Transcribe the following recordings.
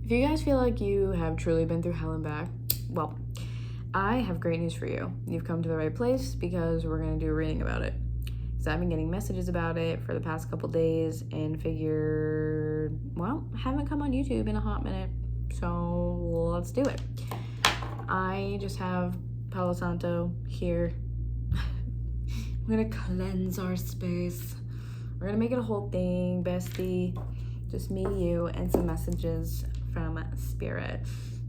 If you guys feel like you have truly been through hell and back, well, I have great news for you. You've come to the right place because we're going to do a reading about it. So I've been getting messages about it for the past couple days and figured, well, haven't come on YouTube in a hot minute, so let's do it. I just have Palo Santo here. I'm going to cleanse our space. We're going to make it a whole thing, bestie. Just me, you, and some messages from Spirit.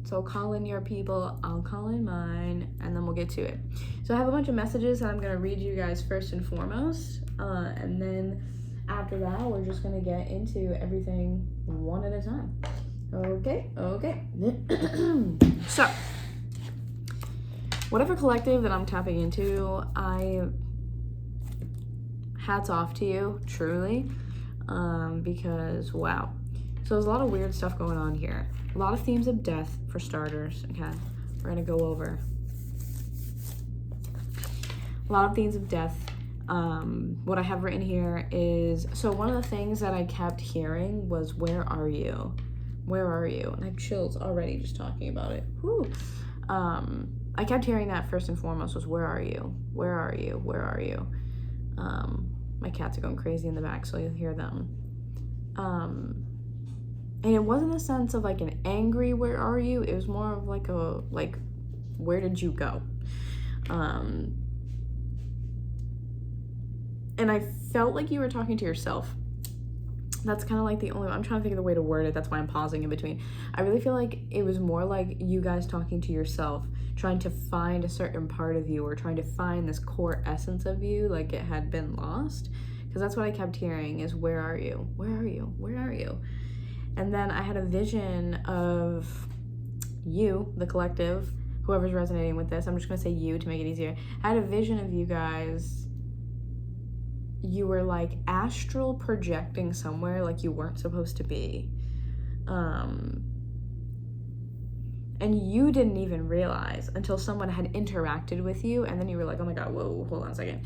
So call in your people, I'll call in mine, and then we'll get to it. So I have a bunch of messages that I'm going to read you guys first and foremost, and then after that, we're just going to get into everything one at a time. Okay. So, whatever collective that I'm tapping into, hats off to you, truly, because, wow. So there's a lot of weird stuff going on here. A lot of themes of death, for starters, okay? We're gonna go over. A lot of themes of death. What I have written here is, so one of the things that I kept hearing was, where are you? Where are you? And I have chills already just talking about it. Whew. I kept hearing that first and foremost was, where are you? Where are you? Where are you? My cats are going crazy in the back, so you'll hear them. And it wasn't a sense of like an angry, where are you? It was more of like where did you go? And I felt like you were talking to yourself. That's kind of like the only, I'm trying to think of the way to word it. That's why I'm pausing in between. I really feel like it was more like you guys talking to yourself, trying to find a certain part of you or trying to find this core essence of you, like it had been lost. Because that's what I kept hearing is, where are you? Where are you? Where are you? And then I had a vision of you, the collective, whoever's resonating with this. I'm just going to say you to make it easier. I had a vision of you guys. You were like astral projecting somewhere like you weren't supposed to be. And you didn't even realize until someone had interacted with you. And then you were like, oh my God, whoa, hold on a second.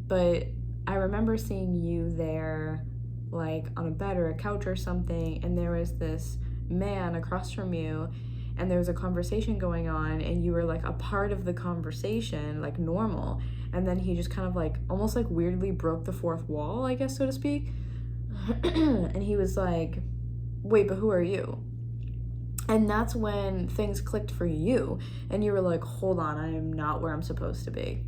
But I remember seeing you there, like on a bed or a couch or something, and there was this man across from you, and there was a conversation going on, and you were like a part of the conversation, like normal, and then he just kind of like almost like weirdly broke the fourth wall, I guess, so to speak. And he was like, wait, but who are you? And that's when things clicked for you, and you were like, hold on, I am not where I'm supposed to be.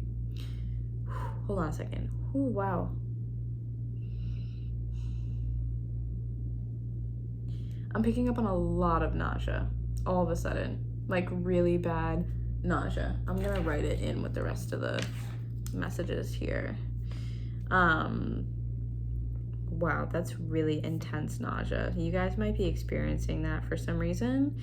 Hold on a second. Ooh, wow. I'm picking up on a lot of nausea all of a sudden, like really bad nausea. I'm gonna write it in with the rest of the messages here. Wow, that's really intense nausea. You guys might be experiencing that for some reason.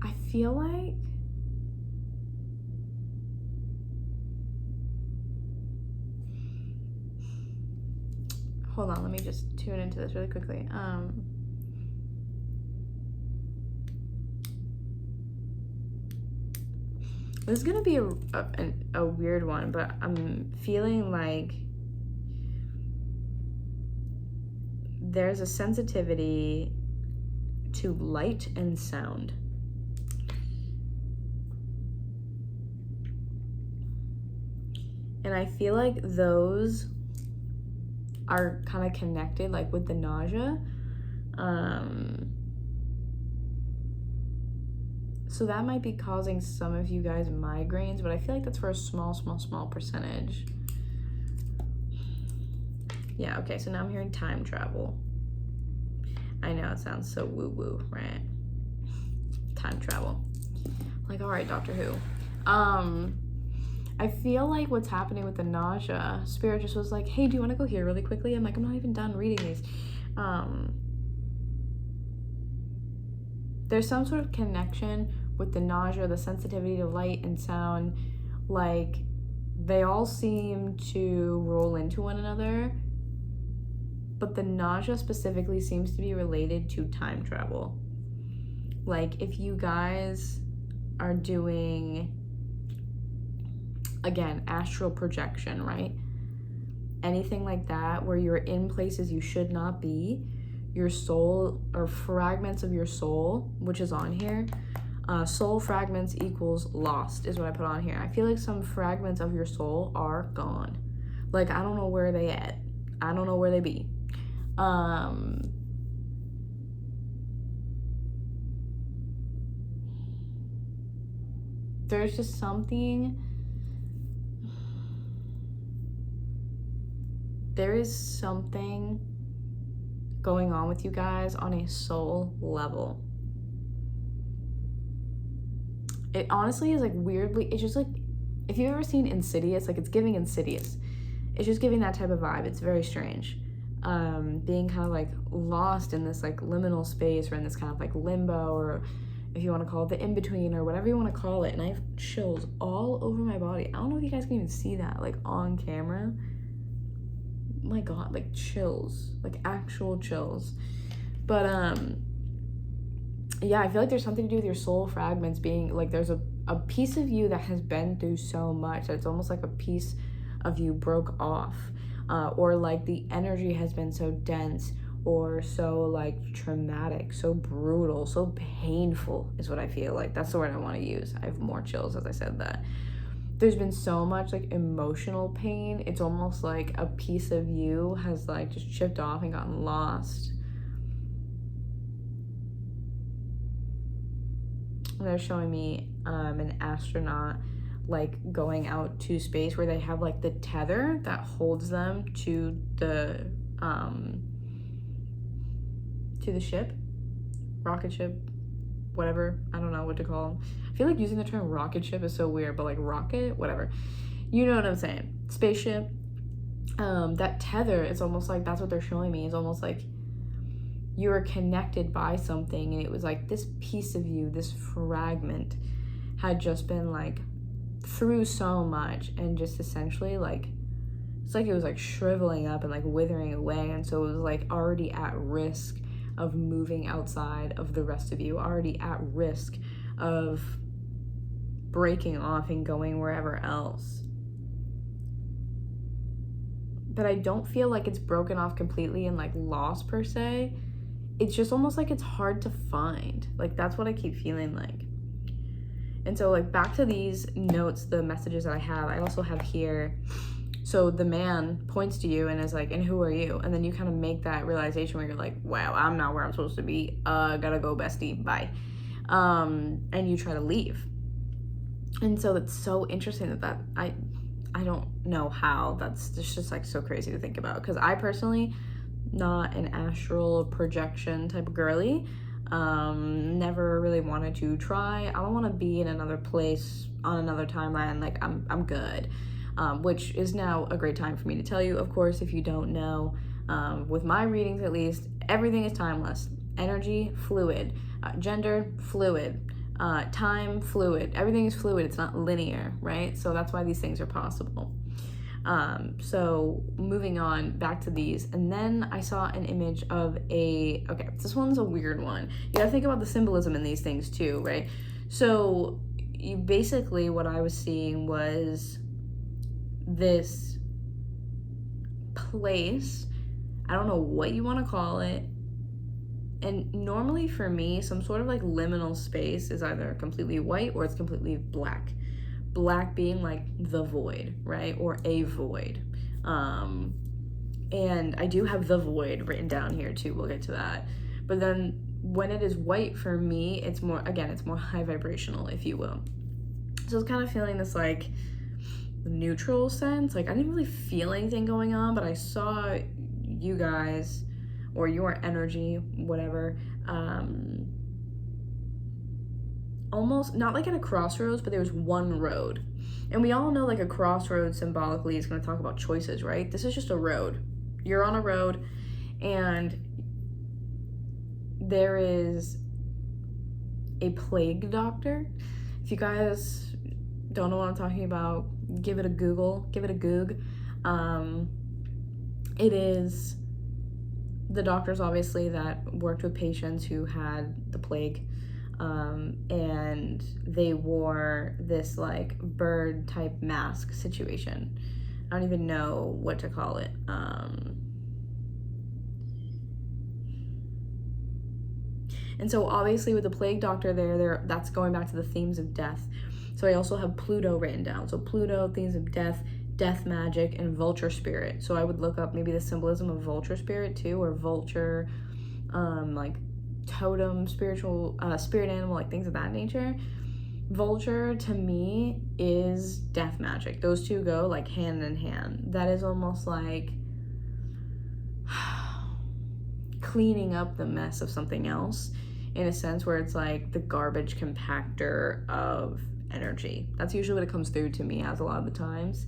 I feel like hold on, let me just tune into this really quickly. This is gonna be a weird one, but I'm feeling like there's a sensitivity to light and sound. And I feel like those are kind of connected, like with the nausea. So that might be causing some of you guys migraines, but I feel like that's for a small percentage. Yeah, okay, so now I'm hearing time travel. I know, it sounds so woo-woo, right? Time travel. Like, all right, Doctor Who. I feel like what's happening with the nausea, Spirit just was like, hey, do you want to go here really quickly? I'm like, I'm not even done reading these. There's some sort of connection with the nausea, the sensitivity to light and sound. Like, they all seem to roll into one another, but the nausea specifically seems to be related to time travel. Like, if you guys are doing again, astral projection, right? Anything like that where you're in places you should not be, your soul or fragments of your soul, which is on here. Soul fragments equals lost is what I put on here. I feel like some fragments of your soul are gone. Like, I don't know where they at. I don't know where they be. There's just something. There is something going on with you guys on a soul level. It honestly is like weirdly, it's just like, if you've ever seen Insidious, like it's giving Insidious. It's just giving that type of vibe. It's very strange. Being kind of like lost in this like liminal space or in this kind of like limbo, or if you want to call it the in-between or whatever you want to call it. And I have chills all over my body. I don't know if you guys can even see that like on camera. My God, like chills, like actual chills. But yeah, I feel like there's something to do with your soul fragments being like, there's a piece of you that has been through so much that it's almost like a piece of you broke off, or like the energy has been so dense or so like traumatic, so brutal, so painful is what I feel like. That's the word I want to use. I have more chills as I said that. There's been so much like emotional pain. It's almost like a piece of you has like just chipped off and gotten lost. They're showing me an astronaut like going out to space where they have like the tether that holds them to the ship, rocket ship, whatever. I don't know what to call them. I feel like using the term rocket ship is so weird, but like rocket, whatever. You know what I'm saying? Spaceship. That tether is almost like, that's what they're showing me. It's almost like you were connected by something, and it was like this piece of you, this fragment had just been like through so much and just essentially like, it's like it was like shriveling up and like withering away. And so it was like already at risk of moving outside of the rest of you, already at risk of breaking off and going wherever else. But I don't feel like it's broken off completely and like lost per se. It's just almost like it's hard to find. Like that's what I keep feeling like. And so like back to these notes, the messages that I have, I also have here. So the man points to you and is like, and who are you? And then you kind of make that realization where you're like, wow, I'm not where I'm supposed to be. Gotta go, bestie, bye. And you try to leave. And so it's so interesting that I don't know how. That's just like so crazy to think about. Because I personally, not an astral projection type of girly. Never really wanted to try. I don't want to be in another place on another timeline. Like I'm good. Which is now a great time for me to tell you, of course, if you don't know, with my readings at least, everything is timeless. Energy, fluid. Gender, fluid. Time, fluid. Everything is fluid. It's not linear, right? So that's why these things are possible. So moving on back to these, and then I saw an image of okay, this one's a weird one. You gotta think about the symbolism in these things too, right? So you basically, what I was seeing was this place, I don't know what you want to call it, and normally for me, some sort of like liminal space is either completely white or it's completely black. Black being like the void, right? Or a void. And I do have the void written down here too, we'll get to that. But then when it is white, for me, it's more, again, it's more high vibrational, if you will. So it's kind of feeling this like neutral sense. Like I didn't really feel anything going on, but I saw you guys or your energy, whatever, almost not like at a crossroads, but there was one road. And we all know like a crossroad symbolically is going to talk about choices, right? This is just a road. You're on a road and there is a plague doctor. If you guys don't know what I'm talking about, give it a Google, give it a Goog. It is the doctors obviously that worked with patients who had the plague. and they wore this like bird type mask situation. I don't even know what to call it. And so obviously with the plague doctor there, that's going back to the themes of death. So I also have Pluto written down. So Pluto, themes of death, death magic, and vulture spirit. So I would look up maybe the symbolism of vulture spirit too, or vulture, like totem, spiritual, spirit animal, like things of that nature. Vulture to me is death magic. Those two go like hand in hand. That is almost like cleaning up the mess of something else, in a sense where it's like the garbage compactor of energy. That's usually what it comes through to me as a lot of the times.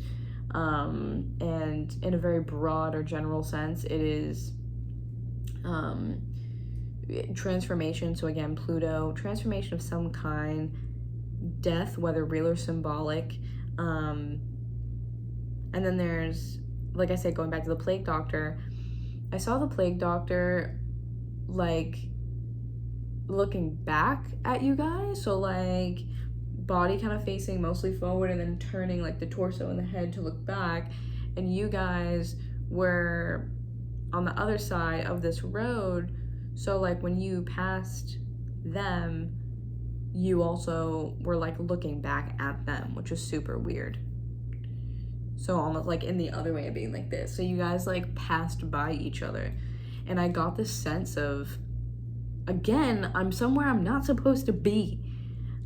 And in a very broad or general sense, it is transformation. So again, Pluto, transformation of some kind, death, whether real or symbolic. And then there's, like I said, going back to the plague doctor, I saw the plague doctor like looking back at you guys. So like body kind of facing mostly forward and then turning like the torso and the head to look back. And you guys were on the other side of this road. So like when you passed them, you also were like looking back at them, which is super weird. So almost like in the other way of being like this. So you guys like passed by each other. And I got this sense of, again, I'm somewhere I'm not supposed to be.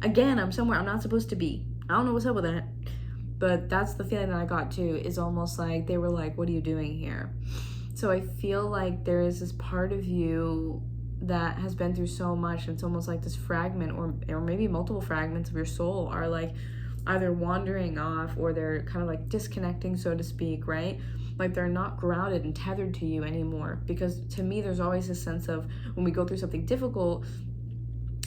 Again, I'm somewhere I'm not supposed to be. I don't know what's up with that. But that's the feeling that I got too, is almost like they were like, what are you doing here? So I feel like there is this part of you that has been through so much, and it's almost like this fragment or maybe multiple fragments of your soul are like either wandering off or they're kind of like disconnecting, so to speak, right? Like they're not grounded and tethered to you anymore. Because to me, there's always a sense of when we go through something difficult,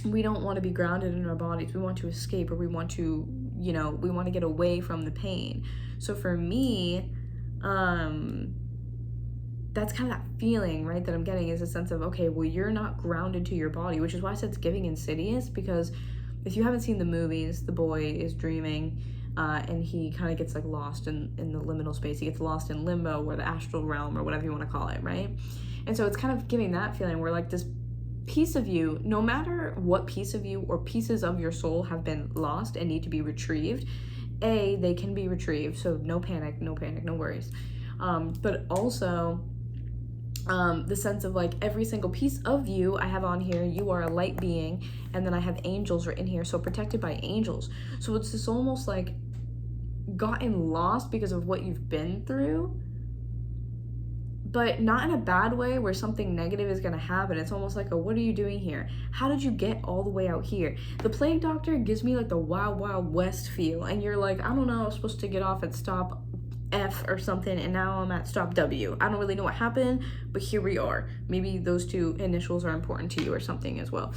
we don't want to be grounded in our bodies. We want to escape, or we want to, we want to get away from the pain. So for me, that's kind of that feeling, right, that I'm getting, is a sense of, okay, well, you're not grounded to your body, which is why I said it's giving Insidious, because if you haven't seen the movies, the boy is dreaming, and he kind of gets like lost in the liminal space. He gets lost in limbo, or the astral realm, or whatever you want to call it, right? And so it's kind of giving that feeling where like this piece of you, no matter what piece of you or pieces of your soul have been lost and need to be retrieved, they can be retrieved. So no panic, no worries. But also the sense of like every single piece of you I have on here, you are a light being, and then I have angels written here, so protected by angels. So it's this almost like gotten lost because of what you've been through, but not in a bad way where something negative is going to happen. It's almost like what are you doing here? How did you get all the way out here? The plague doctor gives me like the Wild Wild West feel, and you're like, I don't know, I was supposed to get off at stop F or something, and now I'm at stop W. I don't really know what happened, but here we are. Maybe those two initials are important to you or something as well.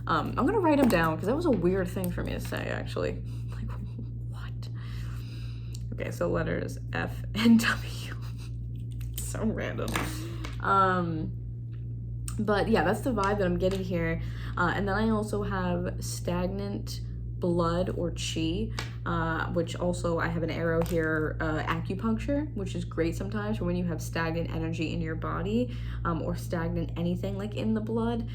I'm gonna write them down because that was a weird thing for me to say, actually. Like, what? Okay, so letters F and W. So random. But yeah, that's the vibe that I'm getting here. And then I also have stagnant blood or chi, which also I have an arrow here, acupuncture, which is great sometimes for when you have stagnant energy in your body, or stagnant anything like in the blood.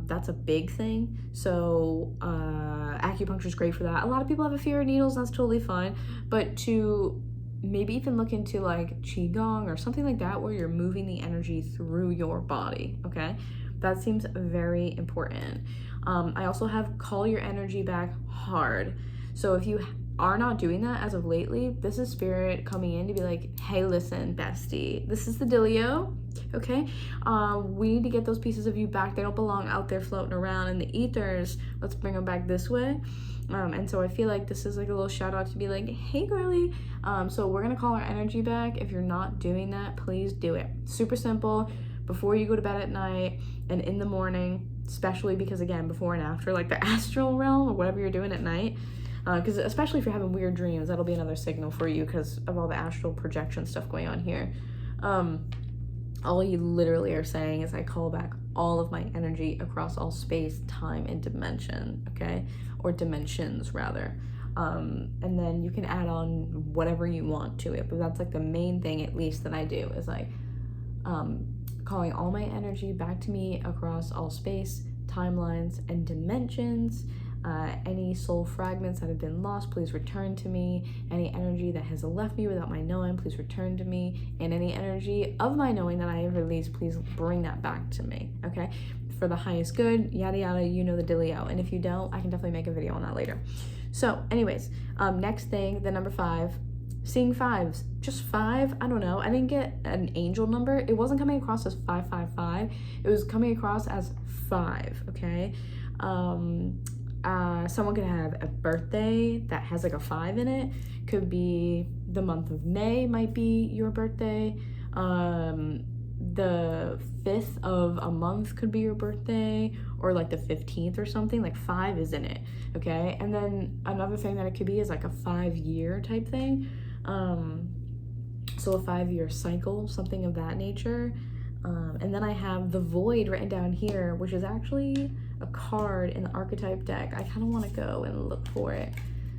That's a big thing. So acupuncture is great for that. A lot of people have a fear of needles, that's totally fine, but to maybe even look into like qigong or something like that, where you're moving the energy through your body. Okay, that seems very important. I also have call your energy back hard. So if you are not doing that as of lately, this is spirit coming in to be like, hey, listen, bestie, this is the dealio, okay? We need to get those pieces of you back. They don't belong out there floating around in the ethers. Let's bring them back this way. And so I feel like this is like a little shout out to be like, hey, girly. So we're gonna call our energy back. If you're not doing that, please do it. Super simple. Before you go to bed at night and in the morning, especially because, again, before and after, like the astral realm or whatever you're doing at night, because especially if you're having weird dreams, that'll be another signal for you because of all the astral projection stuff going on here. all you literally are saying is I call back all of my energy across all space, time, and dimension, okay? Or dimensions, rather. And then you can add on whatever you want to it, but that's like the main thing, at least, that I do, is like calling all my energy back to me across all space, timelines, and dimensions. Any soul fragments that have been lost, please return to me. Any energy that has left me without my knowing, please return to me. And any energy of my knowing that I have released, please bring that back to me, okay? For the highest good, yada yada, you know the dealio. And if you don't, I can definitely make a video on that later. So anyways, next thing, the number 5, seeing 5s, just 5, I don't know. I didn't get an angel number. It wasn't coming across as 555. It was coming across as 5, okay? Someone could have a birthday that has like a 5 in it. Could be the month of May might be your birthday. The 5th of a month could be your birthday, or like the 15th or something. Like 5 is in it, okay? And then another thing that it could be is like a 5-year type thing. So a 5-year cycle, something of that nature. And then I have the Void written down here, which is actually a card in the archetype deck. I kind of want to go and look for it,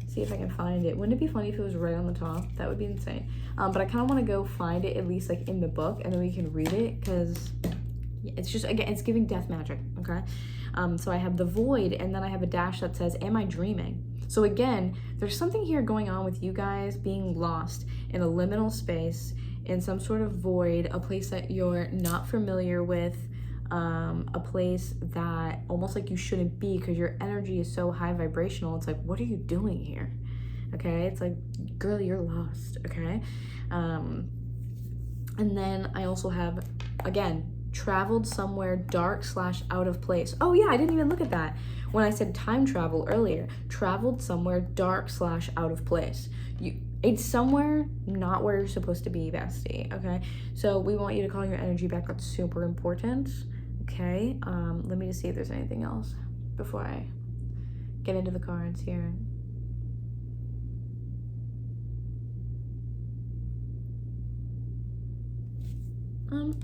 see if I can find it. Wouldn't it be funny if it was right on the top? That would be insane. But I kind of want to go find it, at least like in the book, and then we can read it, because it's just, again, it's giving death magic, okay? So I have the Void, and then I have a dash that says, am I dreaming? So again, there's something here going on with you guys being lost in a liminal space, in some sort of void, a place that you're not familiar with, a place that almost like you shouldn't be, because your energy is so high vibrational. It's like, what are you doing here? Okay, it's like, girl, you're lost, okay? And then I also have, again, traveled somewhere dark / out of place. Oh yeah, I didn't even look at that when I said time travel earlier. Traveled somewhere dark / out of place. It's somewhere not where you're supposed to be, bestie, okay? So we want you to call your energy back. That's super important, okay? Let me just see if there's anything else before I get into the cards here.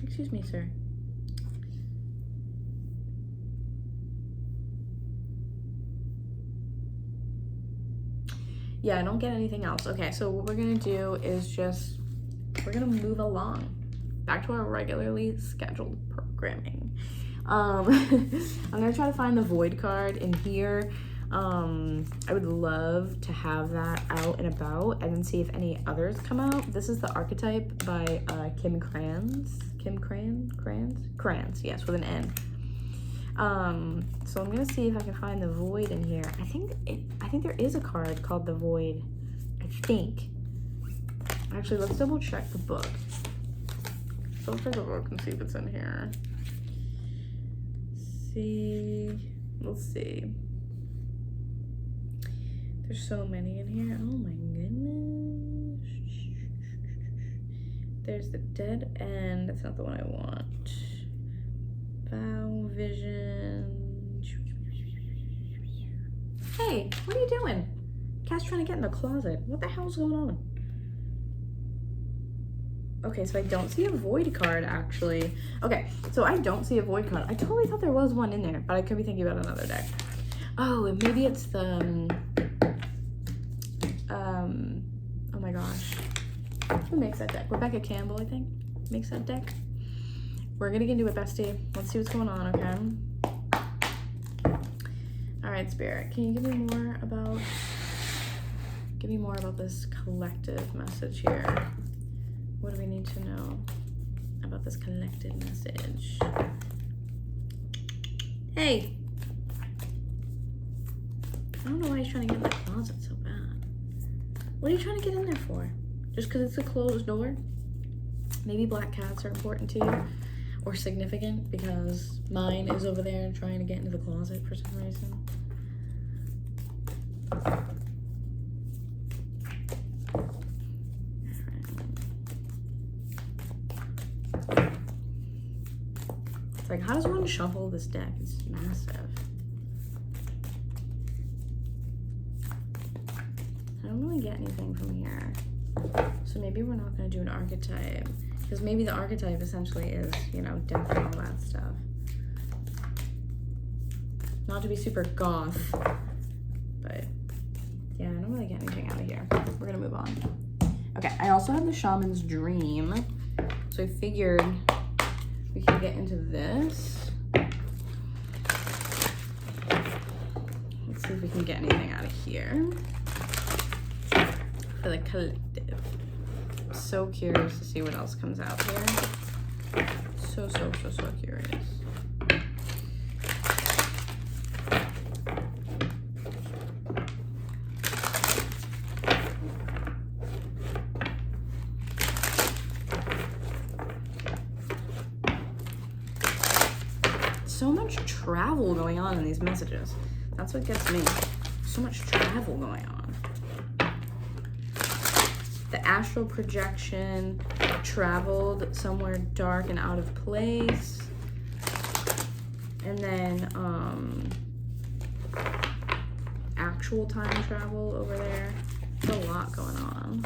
Excuse me, sir. Yeah, I don't get anything else. Okay, so what we're gonna do is we're gonna move along back to our regularly scheduled programming. I'm gonna try to find the Void card in here. I would love to have that out and about, and then see if any others come out. This is the Archetype by Kim Krans. Krans, yes, with an N. So I'm gonna see if I can find the Void in here. I think there is a card called the Void. I think. Actually, let's double check the book. Double check the book and see if it's in here. Let's see. There's so many in here. Oh my goodness. There's the Dead End. That's not the one I want. Vow, Vision. Hey, what are you doing? Cat's trying to get in the closet. What the hell's going on? Okay, so I don't see a Void card, actually. Okay, so I don't see a Void card. I totally thought there was one in there, but I could be thinking about another deck. Oh, and maybe it's the... oh my gosh. Who makes that deck? Rebecca Campbell, I think, makes that deck. We're gonna get into it, bestie. Let's see what's going on, okay? All right, Spirit, can you give me more about this collective message here? What do we need to know about this collective message? Hey! I don't know why he's trying to get in the closet so bad. What are you trying to get in there for? Just because it's a closed door? Maybe black cats are important to you, or significant, because mine is over there trying to get into the closet for some reason. It's like, how does one shuffle this deck? It's massive. I don't really get anything from here. So maybe we're not going to do an archetype. Because maybe the archetype essentially is, you know, death and all that stuff. Not to be super goth, but yeah, I don't really get anything out of here. We're going to move on. Okay, I also have the Shaman's Dream. So I figured we could get into this. Let's see if we can get anything out of here for the collective. So curious to see what else comes out here. So curious. So much travel going on in these messages. That's what gets me. So much travel going on. The astral projection, traveled somewhere dark and out of place. And then actual time travel over there. There's a lot going on.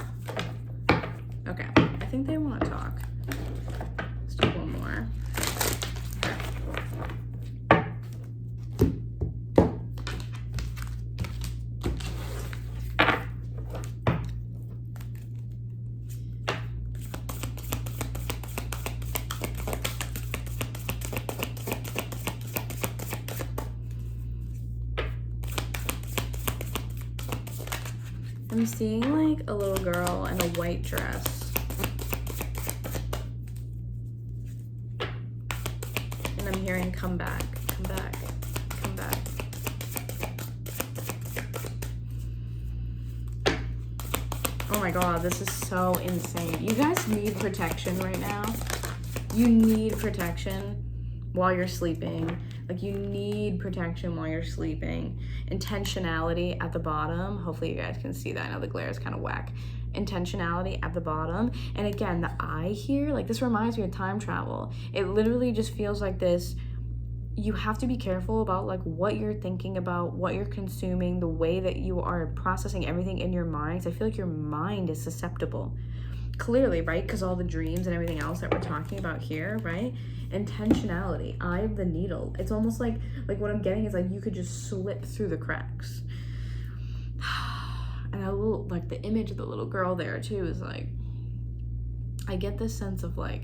Okay, I think they want to talk. Let's do one more. I'm seeing like a little girl in a white dress. And I'm hearing come back, come back, come back. Oh my god, this is so insane. You guys need protection right now. You need protection while you're sleeping. Like, you need protection while you're sleeping. Intentionality at the bottom. Hopefully you guys can see that. I know the glare is kind of whack. Intentionality at the bottom. And again, the eye here, like, this reminds me of time travel. It literally just feels like this. You have to be careful about like what you're thinking about, what you're consuming, the way that you are processing everything in your mind. 'Cause I feel like your mind is susceptible. Clearly, right? Because all the dreams and everything else that we're talking about here, right? Intentionality, eye of the needle. It's almost like what I'm getting is like you could just slip through the cracks. And a little, like, the image of the little girl there too is like, I get this sense of like,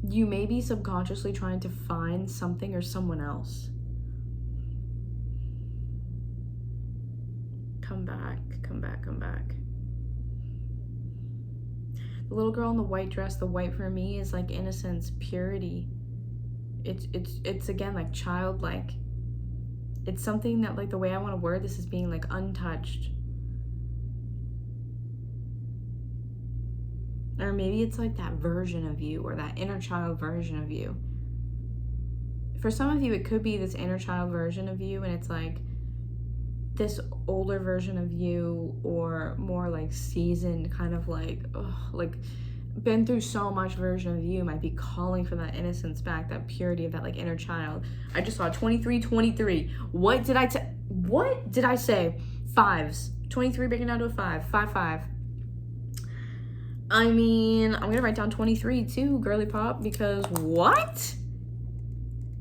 you may be subconsciously trying to find something or someone else. Come back, come back, come back. The little girl in the white dress, the white for me is like innocence, purity. It's again like childlike. It's something that, like, the way I want to word this is being like untouched. Or maybe it's like that version of you, or that inner child version of you. For some of you, it could be this inner child version of you, and it's like this older version of you, or more like seasoned, kind of like, like been through so much version of you might be calling for that innocence back, that purity of that like inner child. I just saw 23. What did I say? Fives. 23 breaking down to a 5. 5. I mean, I'm gonna write down 23 too, girly pop, because what?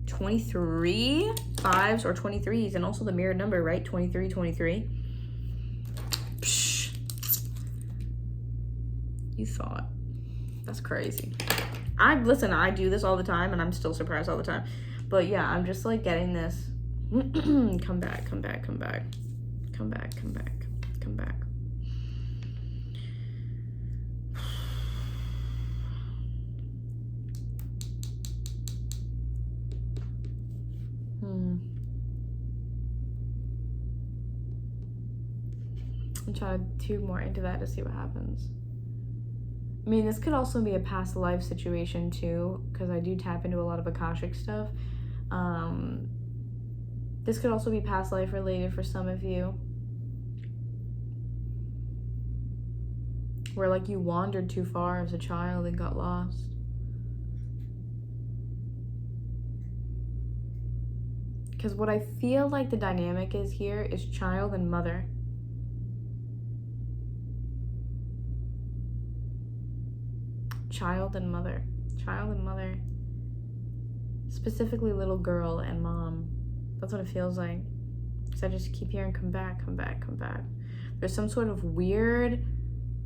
23 5s or 23s, and also the mirrored number, right? 23. Psh. You thought. That's crazy. Listen, I do this all the time and I'm still surprised all the time. But yeah, I'm just like getting this. Come back. I'm trying to 2 more into that to see what happens. I mean, this could also be a past life situation too, because I do tap into a lot of Akashic stuff. This could also be past life related for some of you, where like you wandered too far as a child and got lost. Because what I feel like the dynamic is here is child and mother. child and mother. Child and mother. Specifically little girl and mom. That's what it feels like. Because I just keep hearing come back, come back, come back. There's some sort of weird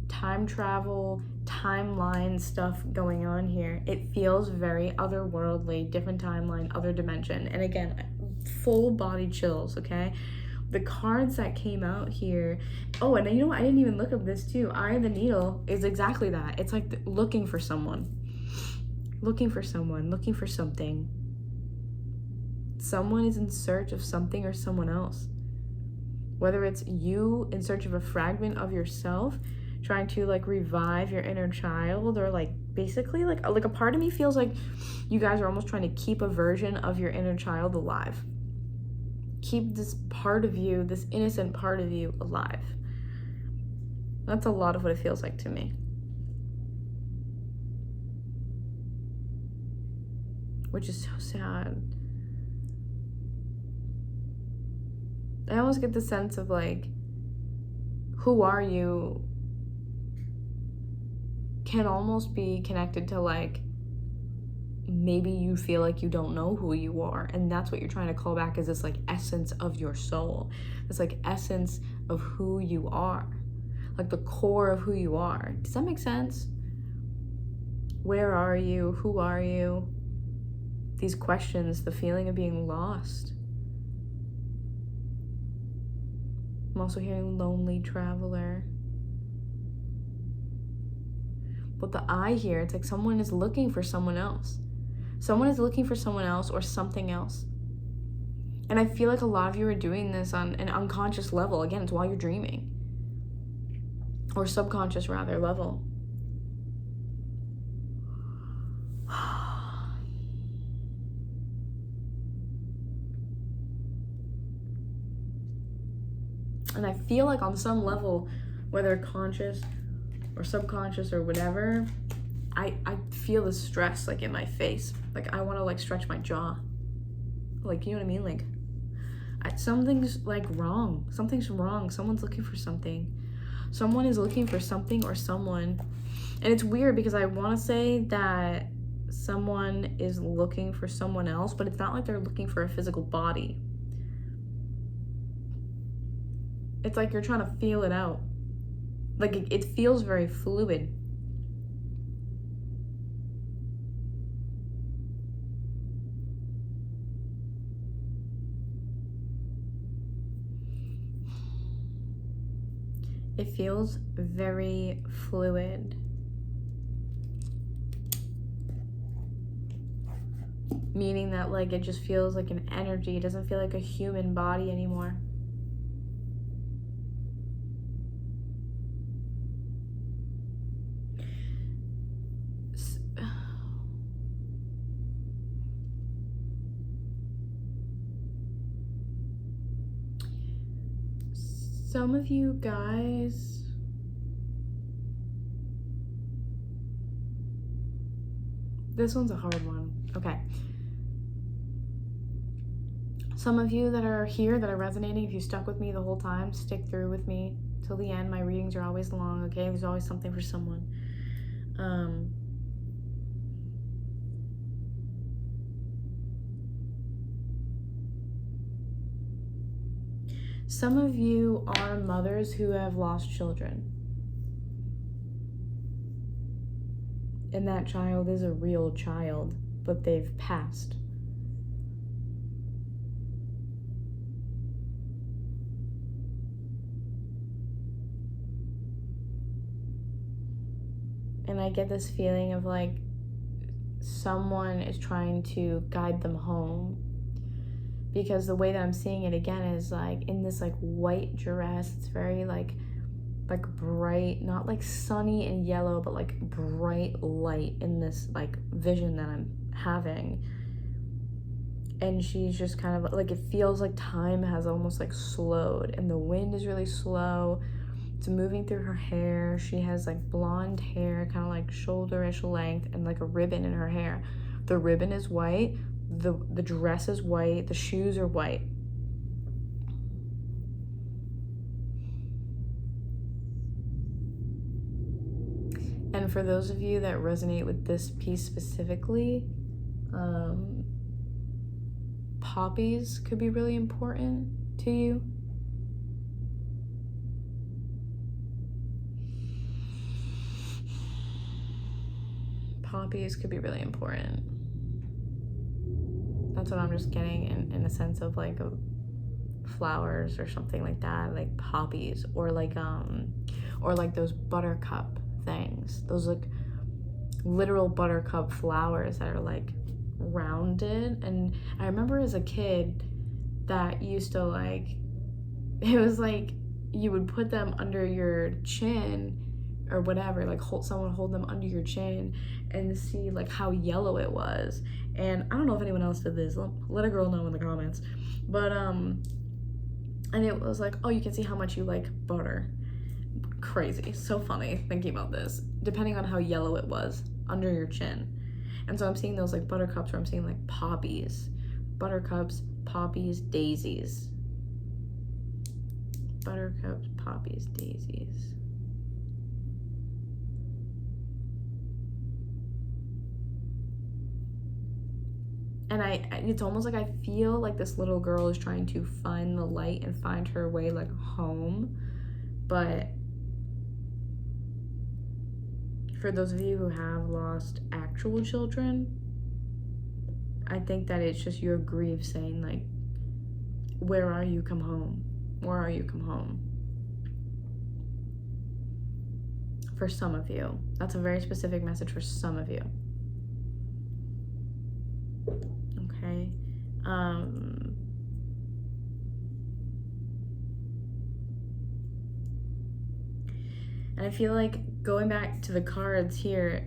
time travel, timeline stuff going on here. It feels very otherworldly, different timeline, other dimension. And again, full body chills, okay? The cards that came out here. Oh, and you know what? I didn't even look up this too. Eye of the Needle is exactly that. It's like looking for someone. Looking for someone, looking for something. Someone is in search of something or someone else. Whether it's you in search of a fragment of yourself, trying to like revive your inner child, or like basically like a part of me feels like you guys are almost trying to keep a version of your inner child alive. Keep this part of you, this innocent part of you alive. That's a lot of what it feels like to me. Which is so sad. I almost get the sense of like, who are you can almost be connected to like, maybe you feel like you don't know who you are, and that's what you're trying to call back, is this like essence of your soul, this like essence of who you are, like the core of who you are. Does that make sense? Where are you? Who are you? These questions, the feeling of being lost. I'm also hearing lonely traveler. But the eye here, it's like someone is looking for someone else. Someone is looking for someone else or something else. And I feel like a lot of you are doing this on an unconscious level. Again, it's while you're dreaming. Or subconscious, rather, level. And I feel like on some level, whether conscious or subconscious or whatever, I feel the stress like in my face. Like I want to like stretch my jaw. Like, you know what I mean? Like something's like wrong. Something's wrong. Someone's looking for something. Someone is looking for something or someone. And it's weird because I want to say that someone is looking for someone else, but it's not like they're looking for a physical body. It's like you're trying to feel it out. Like it feels very fluid. It feels very fluid. Meaning that like it just feels like an energy. It doesn't feel like a human body anymore. Some of you guys, this one's a hard one. Okay. Some of you that are here, that are resonating, if you stuck with me the whole time, stick through with me till the end. My readings are always long, okay? There's always something for someone. Some of you are mothers who have lost children. And that child is a real child, but they've passed. And I get this feeling of like someone is trying to guide them home. Because the way that I'm seeing it again is like in this like white dress. It's very like bright, not like sunny and yellow, but like bright light in this like vision that I'm having. And she's just kind of like, it feels like time has almost like slowed, and the wind is really slow. It's moving through her hair. She has like blonde hair, kind of like shoulder-ish length, and like a ribbon in her hair. The ribbon is white. The dress is white. The shoes are white. And for those of you that resonate with this piece specifically, poppies could be really important to you. Poppies could be really important. That's what I'm just getting in a sense of like flowers or something like that, like poppies, or like those buttercup things, those like literal buttercup flowers that are like rounded. And I remember as a kid that used to like, it was like you would put them under your chin or whatever, like someone hold them under your chin and see like how yellow it was. And I don't know if anyone else did this, let a girl know in the comments, but and it was like, oh, you can see how much you like butter. Crazy. So funny thinking about this, depending on how yellow it was under your chin. And so I'm seeing those like buttercups, or I'm seeing like poppies, buttercups, poppies, daisies, buttercups, poppies, daisies. And it's almost like I feel like this little girl is trying to find the light and find her way like home. But for those of you who have lost actual children, I think that it's just your grief saying like, where are you? Come home. Where are you? Come home. For some of you. That's a very specific message for some of you. Okay. And I feel like going back to the cards here,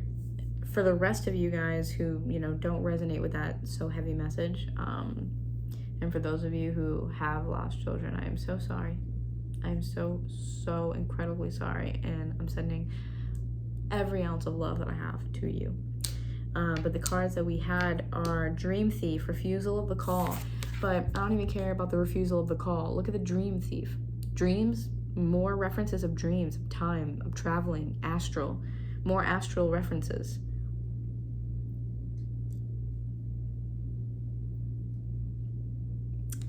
for the rest of you guys who, you know, don't resonate with that so heavy message, and for those of you who have lost children, I am so sorry. I'm so incredibly sorry, and I'm sending every ounce of love that I have to you. But the cards that we had are Dream Thief, Refusal of the Call. But I don't even care about the refusal of the call. Look at the Dream Thief. Dreams, more references of dreams, of time, of traveling, astral, more astral references.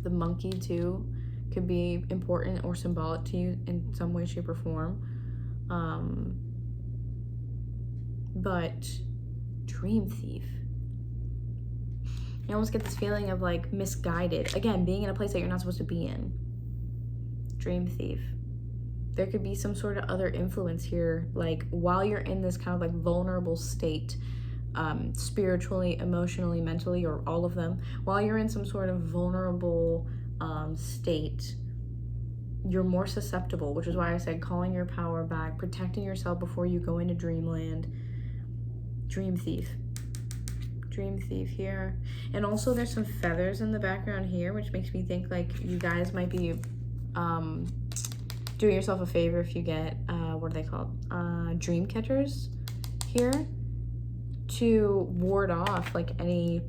The monkey too could be important or symbolic to you in some way, shape, or form. But Dream Thief, you almost get this feeling of like misguided. Again, being in a place that you're not supposed to be in. Dream Thief. There could be some sort of other influence here, like while you're in this kind of like vulnerable state, spiritually, emotionally, mentally, or all of them, while you're in some sort of vulnerable state, you're more susceptible, which is why I said calling your power back, protecting yourself before you go into dreamland. Dream Thief. Dream Thief here. And also there's some feathers in the background here, which makes me think like you guys might be doing yourself a favor if you get, what are they called? Dream catchers here to ward off like any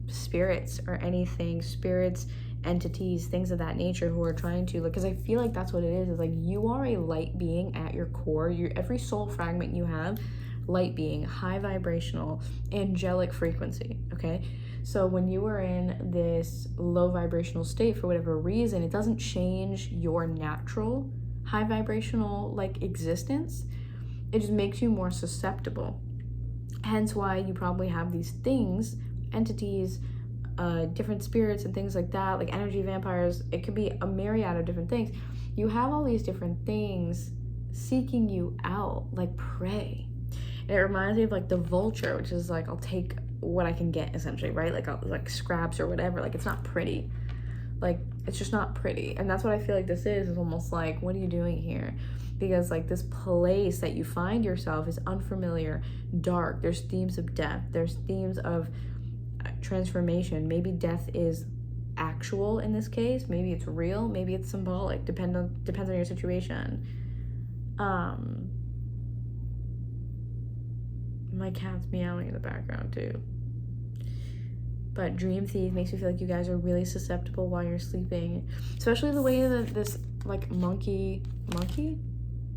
spirits or anything, spirits, entities, things of that nature who are trying to, like, because I feel like that's what it is like you are a light being at your core. Every soul fragment you have, light being, high vibrational, angelic frequency, okay? So when you are in this low vibrational state for whatever reason, it doesn't change your natural high vibrational like existence. It just makes you more susceptible. Hence why you probably have these things, entities, different spirits and things like that, like energy vampires. It could be a myriad of different things. You have all these different things seeking you out like prey. And it reminds me of like the vulture, which is like, I'll take what I can get essentially, right? Like scraps or whatever. Like it's not pretty. Like it's just not pretty. And that's what I feel like this is almost like, what are you doing here? Because like this place that you find yourself is unfamiliar, dark. There's themes of death. There's themes of transformation. Maybe death is actual in this case. Maybe it's real. Maybe it's symbolic. Depends on your situation. My cat's meowing in the background too. But Dream Thief makes me feel like you guys are really susceptible while you're sleeping. Especially the way that this like monkey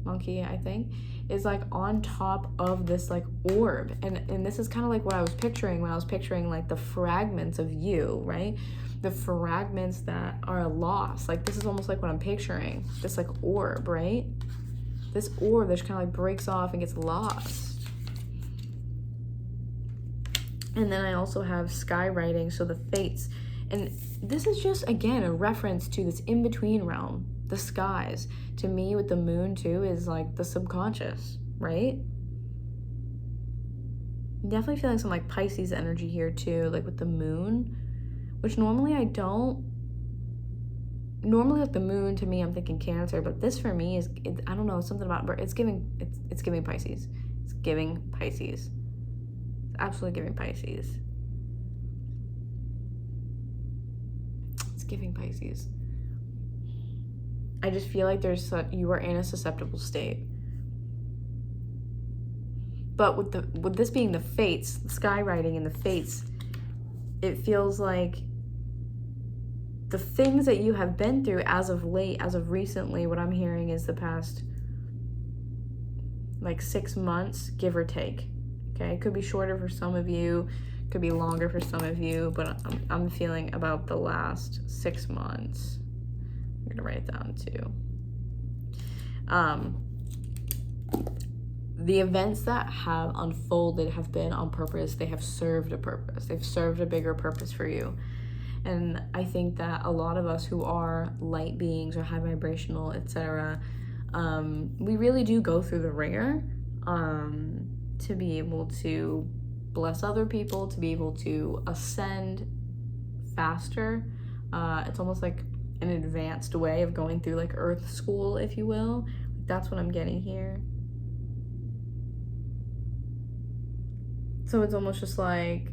monkey, I think, is like on top of this like orb. And this is kind of like what I was picturing when I was picturing like the fragments of you, right? The fragments that are lost. Like this is almost like what I'm picturing. This like orb, right? This orb that just kind of like breaks off and gets lost. And then I also have skywriting, so the fates. And this is just, again, a reference to this in-between realm, the skies. To me, with the moon, too, is like the subconscious, right? Definitely feeling some like Pisces energy here, too, like with the moon, which normally I don't. Normally with the moon, to me, I'm thinking Cancer, but this for me is, I don't know, something about, it's giving Pisces. It's giving Pisces. It's absolutely giving Pisces. Giving Pisces. I just feel like you are in a susceptible state. But with this being the fates, the skywriting and the fates, it feels like the things that you have been through as of late, as of recently, what I'm hearing is the past like 6 months, give or take. Okay, it could be shorter for some of you, could be longer for some of you, but I'm feeling about the last 6 months. I'm gonna write it down too. The events that have unfolded have been on purpose. They have served a purpose. They've served a bigger purpose for you. And I think that a lot of us who are light beings or high vibrational, etc., we really do go through the ringer to be able to bless other people, to be able to ascend faster. It's almost like an advanced way of going through like earth school, if you will. That's what I'm getting here. So it's almost just like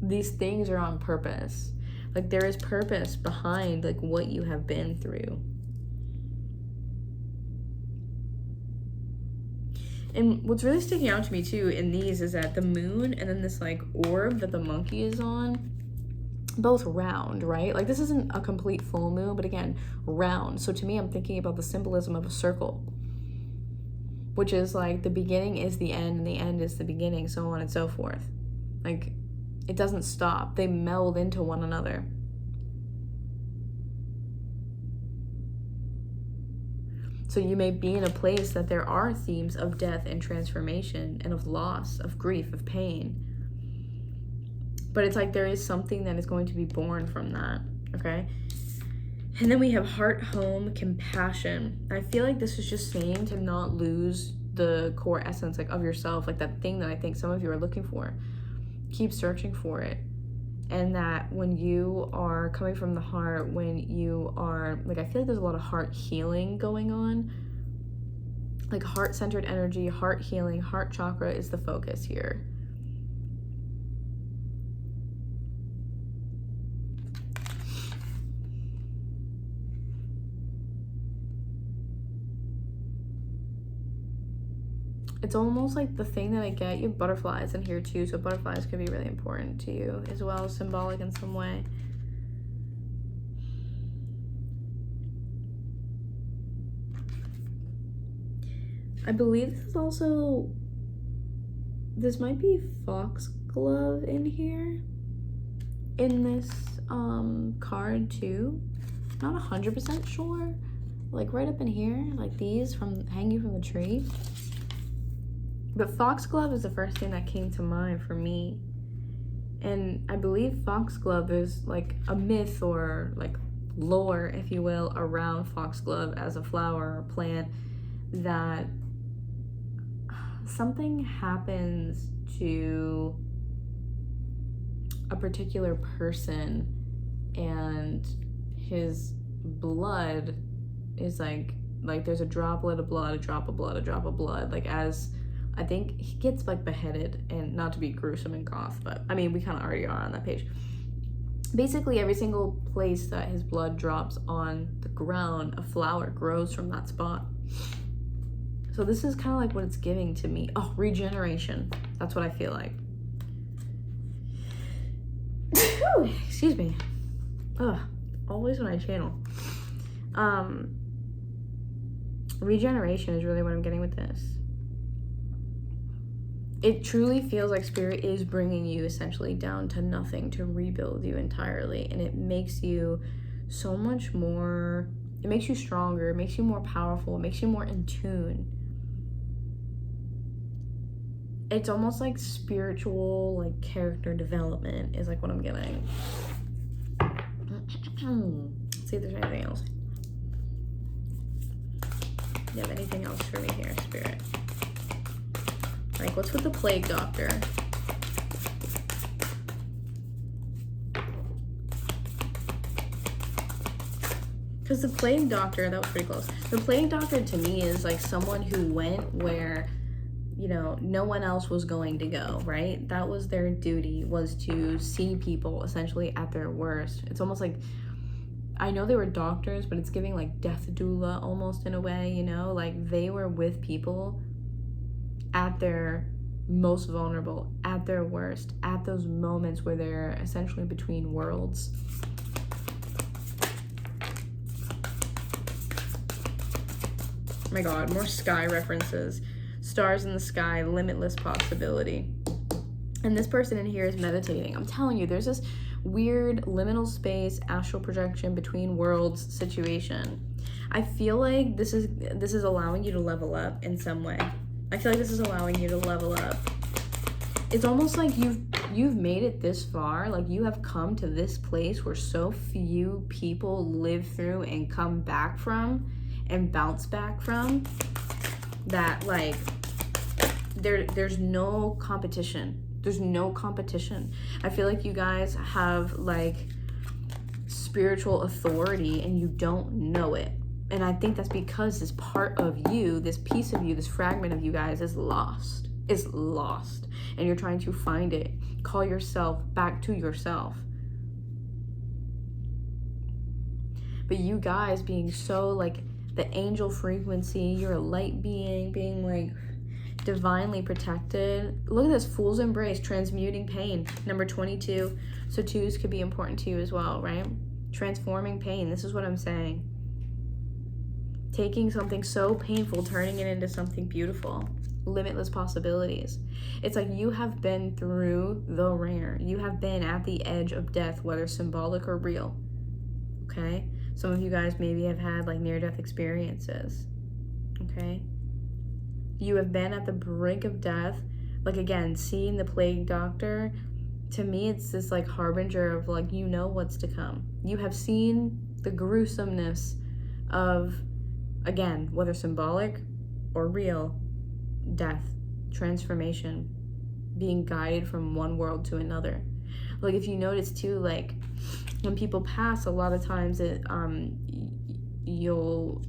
these things are on purpose. Like there is purpose behind like what you have been through. And what's really sticking out to me too in these is that the moon and then this like orb that the monkey is on, both round, right? Like this isn't a complete full moon, but again, round. So to me, I'm thinking about the symbolism of a circle, which is like the beginning is the end and the end is the beginning, so on and so forth. Like it doesn't stop. They meld into one another. So you may be in a place that there are themes of death and transformation and of loss, of grief, of pain. But it's like there is something that is going to be born from that, okay? And then we have heart, home, compassion. I feel like this is just saying to not lose the core essence like of yourself, like that thing that I think some of you are looking for. Keep searching for it. And that when you are coming from the heart, when you are, like, I feel like there's a lot of heart healing going on. Like heart-centered energy, heart healing, heart chakra is the focus here. It's almost like the thing that I get, you have butterflies in here too, so butterflies could be really important to you as well, symbolic in some way. I believe this is also, this might be foxglove in here, in this card too. Not 100% sure, like right up in here, like these from hanging from the tree. But foxglove is the first thing that came to mind for me. And I believe foxglove is like a myth or like lore, if you will, around foxglove as a flower or plant, that something happens to a particular person and his blood is like there's a droplet of blood, a drop of blood, a drop of blood, like as I think he gets like beheaded, and not to be gruesome and goth, but I mean, we kind of already are on that page. Basically, every single place that his blood drops on the ground, a flower grows from that spot. So this is kind of like what it's giving to me. Oh, regeneration. That's what I feel like. Excuse me. Ugh, always when I channel. Regeneration is really what I'm getting with this. It truly feels like Spirit is bringing you essentially down to nothing to rebuild you entirely. And it makes you so much more, it makes you stronger, it makes you more powerful, it makes you more in tune. It's almost like spiritual, like character development is like what I'm getting. Let's see if there's anything else. Do you have anything else for me here, Spirit? Like, what's with the Plague Doctor? Because the Plague Doctor, that was pretty close. The Plague Doctor to me is like someone who went where, you know, no one else was going to go, right? That was their duty, was to see people essentially at their worst. It's almost like, I know they were doctors, but it's giving like death doula almost in a way, you know? Like they were with people at their most vulnerable, at their worst, at those moments where they're essentially between worlds. Oh my God, more sky references. Stars in the sky, limitless possibility. And this person in here is meditating. I'm telling you, there's this weird liminal space, astral projection between worlds situation. I feel like this is allowing you to level up in some way. I feel like this is allowing you to level up. It's almost like you've made it this far, like you have come to this place where so few people live through and come back from and bounce back from, that like there's no competition. There's no competition. I feel like you guys have like spiritual authority and you don't know it. And I think that's because this part of you, this piece of you, this fragment of you guys is lost. It's lost. And you're trying to find it. Call yourself back to yourself. But you guys being so like the angel frequency, you're a light being, being like divinely protected. Look at this, Fool's Embrace, transmuting pain, number 22. So 2s could be important to you as well, right? Transforming pain, this is what I'm saying. Taking something so painful, turning it into something beautiful. Limitless possibilities. It's like you have been through the ringer. You have been at the edge of death, whether symbolic or real. Okay? Some of you guys maybe have had like near-death experiences. Okay? You have been at the brink of death. Like again, seeing the Plague Doctor, to me it's this like harbinger of like, you know what's to come. You have seen the gruesomeness of, again, whether symbolic or real, death, transformation, being guided from one world to another. Like if you notice too, like when people pass, a lot of times it you'll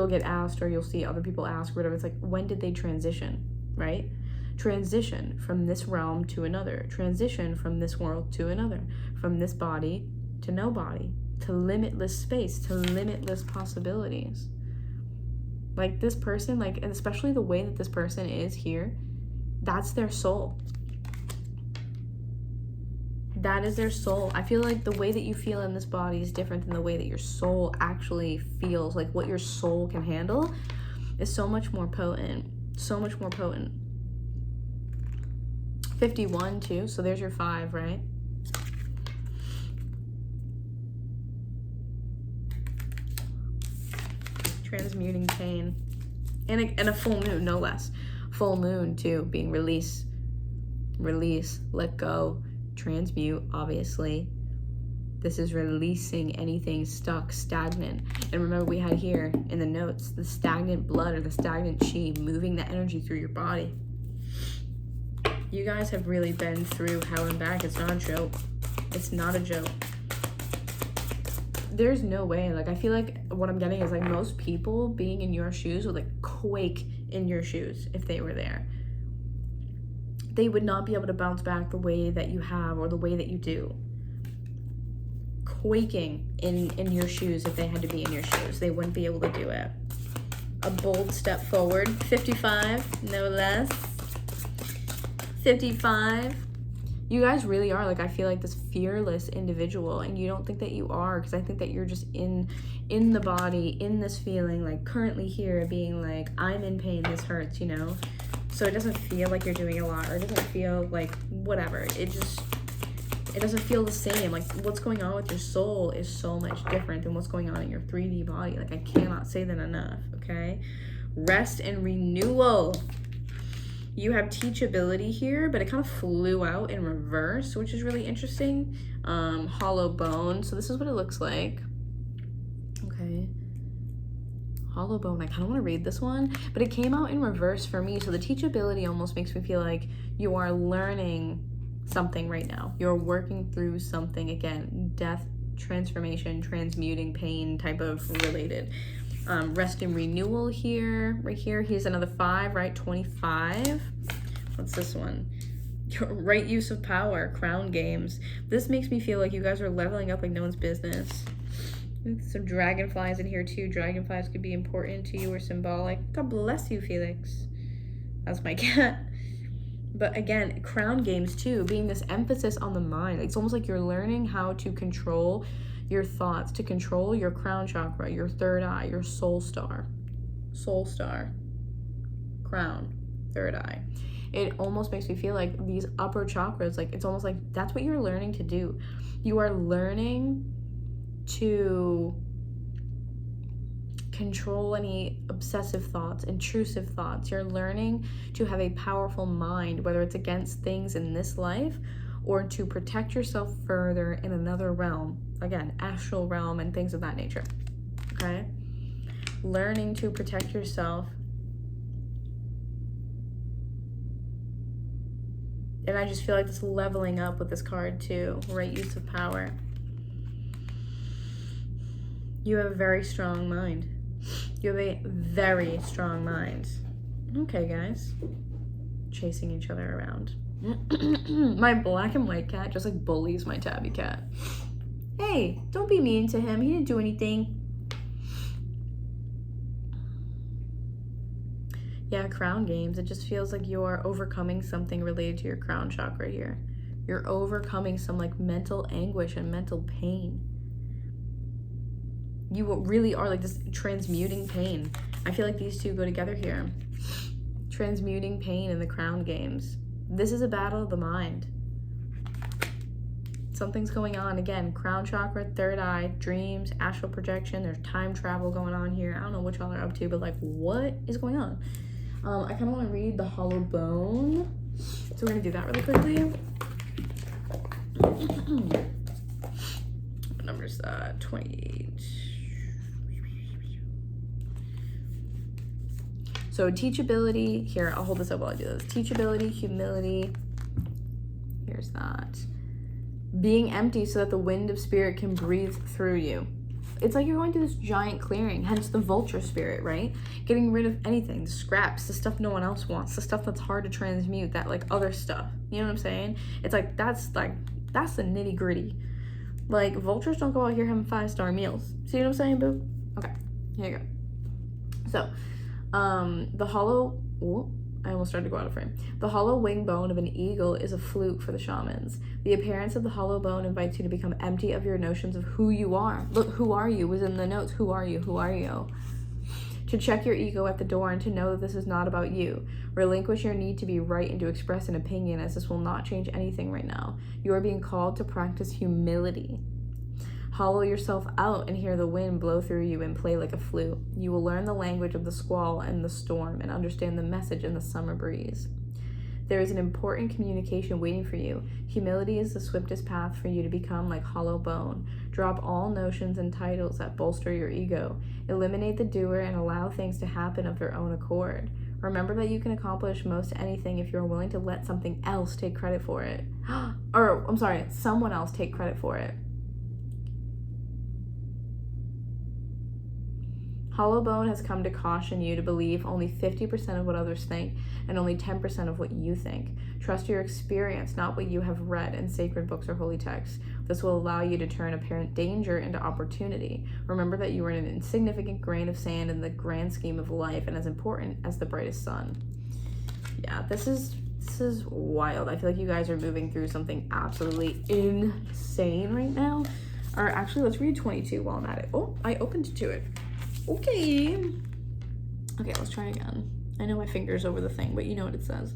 get asked, or you'll see other people ask or whatever, it's like, when did they transition, right? Transition from this realm to another, transition from this world to another, from this body to no body, to limitless space, to limitless possibilities. Like this person, like, and especially the way that this person is here, that's their soul. That is their soul. I feel like the way that you feel in this body is different than the way that your soul actually feels. Like what your soul can handle is so much more potent. So much more potent. 51 too, so there's your 5, right? Transmuting pain. And a full moon, no less. Full moon too, being release, let go, transmute, obviously. This is releasing anything stuck, stagnant. And remember, we had here in the notes, the stagnant blood or the stagnant chi, moving the energy through your body. You guys have really been through hell and back. It's not a joke. It's not a joke. There's no way. Like, I feel like what I'm getting is like most people being in your shoes would like quake in your shoes if they were there. They would not be able to bounce back the way that you have or the way that you do. Quaking in your shoes if they had to be in your shoes. They wouldn't be able to do it. A bold step forward. 55, no less. 55. You guys really are, like, I feel like this fearless individual, and you don't think that you are, because I think that you're just in in the body, in this feeling, like currently here, being like, I'm in pain, this hurts, you know? So it doesn't feel like you're doing a lot, or it doesn't feel like whatever. It doesn't feel the same. Like what's going on with your soul is so much different than what's going on in your 3D body. Like I cannot say that enough, okay? Rest and renewal. You have teachability here, but it kind of flew out in reverse, which is really interesting. Hollow bone. So this is what it looks like. Okay. Hollow bone. I kind of want to read this one, but it came out in reverse for me. So the teachability almost makes me feel like you are learning something right now. You're working through something, again, death, transformation, transmuting, pain type of related. Rest and renewal here, right here. Here's another 5, right? 25. What's this one? Right use of power, crown games. This makes me feel like you guys are leveling up like no one's business. Some dragonflies in here too. Dragonflies could be important to you or symbolic. God bless you, Felix. That's my cat. But again, crown games too, being this emphasis on the mind. It's almost like you're learning how to control your thoughts, to control your crown chakra, your third eye, your soul star, crown, third eye. It almost makes me feel like these upper chakras, like it's almost like that's what you're learning to do. You are learning to control any obsessive thoughts, intrusive thoughts. You're learning to have a powerful mind, whether it's against things in this life or to protect yourself further in another realm. Again, astral realm and things of that nature, okay? Learning to protect yourself. And I just feel like this leveling up with this card too, right use of power. You have a very strong mind. You have a very strong mind. Okay, guys. Chasing each other around. My black and white cat just like bullies my tabby cat. Hey, don't be mean to him. He didn't do anything. Yeah, crown games. It just feels like you're overcoming something related to your crown chakra here. You're overcoming some like mental anguish and mental pain. You really are like this transmuting pain. I feel like these two go together here. Transmuting pain in the crown games. This is a battle of the mind. Something's going on. Again, crown chakra, third eye, dreams, astral projection. There's time travel going on here. I don't know what y'all are up to, but like, what is going on? I kind of want to read the hollow bone. So we're going to do that really quickly. What number is that? 28. So teachability, here, I'll hold this up while I do this. Teachability, humility, here's that. Being empty so that the wind of spirit can breathe through you. It's like you're going through this giant clearing, hence the vulture spirit, right? Getting rid of anything, the scraps, the stuff no one else wants, the stuff that's hard to transmute, that like other stuff. You know what I'm saying? It's like, that's the nitty gritty. Like vultures don't go out here having 5-star meals. See what I'm saying, boo? Okay, here you go. So, the hollow, I almost started to go out of frame. The hollow wing bone of an eagle is a flute for the shamans. The appearance of the hollow bone invites you to become empty of your notions of who you are. Look, who are you was in the notes. Who are you? Who are you? To check your ego at the door and to know that this is not about you. Relinquish your need to be right and to express an opinion, as this will not change anything right now. You are being called to practice humility. Hollow yourself out and hear the wind blow through you and play like a flute. You will learn the language of the squall and the storm and understand the message in the summer breeze. There is an important communication waiting for you. Humility is the swiftest path for you to become like hollow bone. Drop all notions and titles that bolster your ego. Eliminate the doer and allow things to happen of their own accord. Remember that you can accomplish most anything if you're willing to let something else take credit for it. Someone else take credit for it. Hollow bone has come to caution you to believe only 50% of what others think and only 10% of what you think. Trust your experience, not what you have read in sacred books or holy texts. This will allow you to turn apparent danger into opportunity. Remember that you are an insignificant grain of sand in the grand scheme of life and as important as the brightest sun. Yeah, this is wild. I feel like you guys are moving through something absolutely insane right now. Or actually, let's read 22 while I'm at it. Oh, I opened to it. Okay. Okay, let's try again. I know my finger's over the thing, but you know what it says.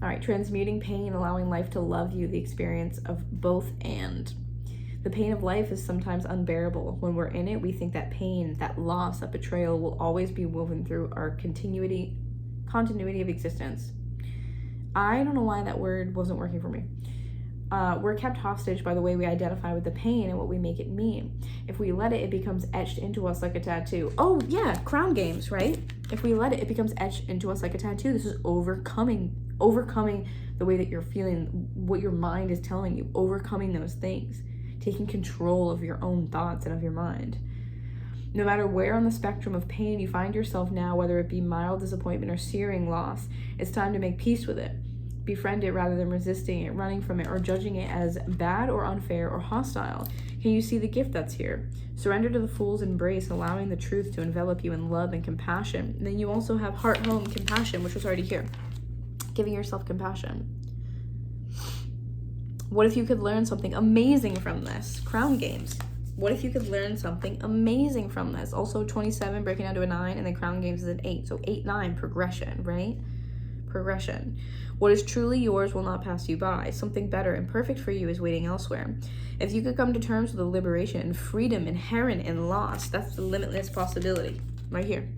All right, transmuting pain, allowing life to love you, the experience of both and. The pain of life is sometimes unbearable. When we're in it, we think that pain, that loss, that betrayal will always be woven through our continuity of existence. I don't know why that word wasn't working for me. We're kept hostage by the way we identify with the pain and what we make it mean. If we let it, it becomes etched into us like a tattoo. Oh yeah, Crown Games, right? If we let it, it becomes etched into us like a tattoo. This is overcoming the way that you're feeling, what your mind is telling you, overcoming those things, taking control of your own thoughts and of your mind. No matter where on the spectrum of pain you find yourself now, whether it be mild disappointment or searing loss, it's time to make peace with it. Befriend it rather than resisting it, running from it, or judging it as bad or unfair or hostile. Can you see the gift that's here? Surrender to the Fool's embrace, allowing the truth to envelop you in love and compassion. And then you also have Heart Home Compassion, which was already here. Giving yourself compassion. What if you could learn something amazing from this? Crown Games. What if you could learn something amazing from this? Also 27 breaking down to a 9, and then Crown Games is an 8. So 8, 9, progression, right? Progression. What is truly yours will not pass you by. Something better and perfect for you is waiting elsewhere. If you could come to terms with the liberation and freedom inherent in loss, that's the limitless possibility right here.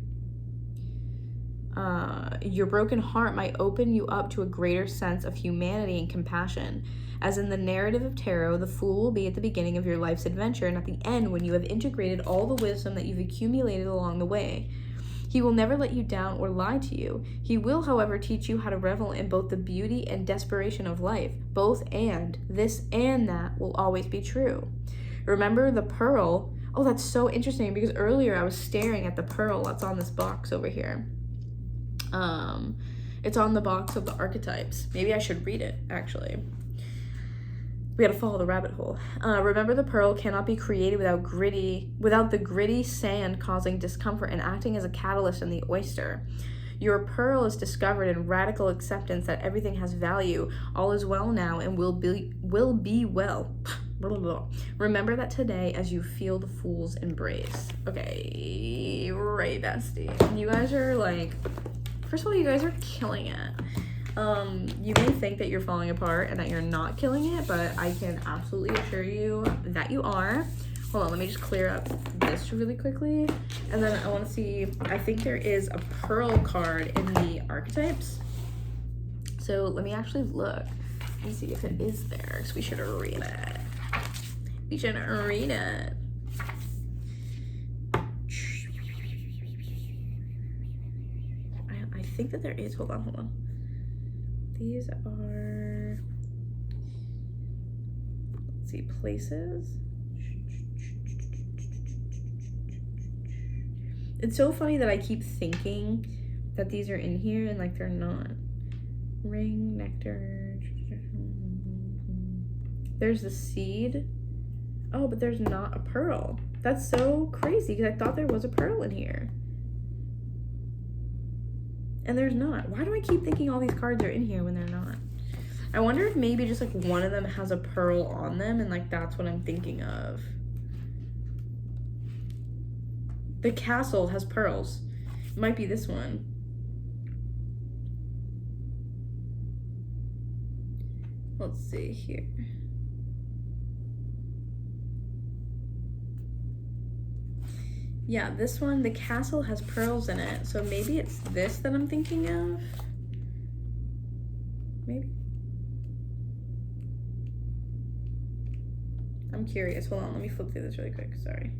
Your broken heart might open you up to a greater sense of humanity and compassion. As in the narrative of tarot, the Fool will be at the beginning of your life's adventure and at the end when you have integrated all the wisdom that you've accumulated along the way. He will never let you down or lie to you. He will, however, teach you how to revel in both the beauty and desperation of life. Both and. This and that will always be true. Remember the pearl. Oh, that's so interesting because earlier I was staring at the pearl that's on this box over here. It's on the box of the archetypes. Maybe I should read it, actually. We gotta follow the rabbit hole. Remember the pearl cannot be created without the gritty sand causing discomfort and acting as a catalyst in the oyster. Your pearl is discovered in radical acceptance that everything has value, all is well now, and will be well. Remember that today as you feel the Fool's embrace. Okay, right, bestie. You guys are like, first of all, you guys are killing it. You may think that you're falling apart and that you're not killing it, but I can absolutely assure you that you are. Hold on, let me just clear up this really quickly. And then I want to see, I think there is a pearl card in the archetypes. So let me actually look and see if it is there, because we should read it. We should read it. I think that there is, hold on. These are, let's see, places. It's so funny that I keep thinking that these are in here and like they're not. Ring, nectar. There's the seed. Oh, but there's not a pearl. That's so crazy because I thought there was a pearl in here. And there's not. Why do I keep thinking all these cards are in here when they're not? I wonder if maybe just like one of them has a pearl on them and like that's what I'm thinking of. The castle has pearls. It might be this one. Let's see here. Yeah, this one, the castle has pearls in it. So maybe it's this that I'm thinking of. Maybe. I'm curious. Hold on, let me flip through this really quick. Sorry.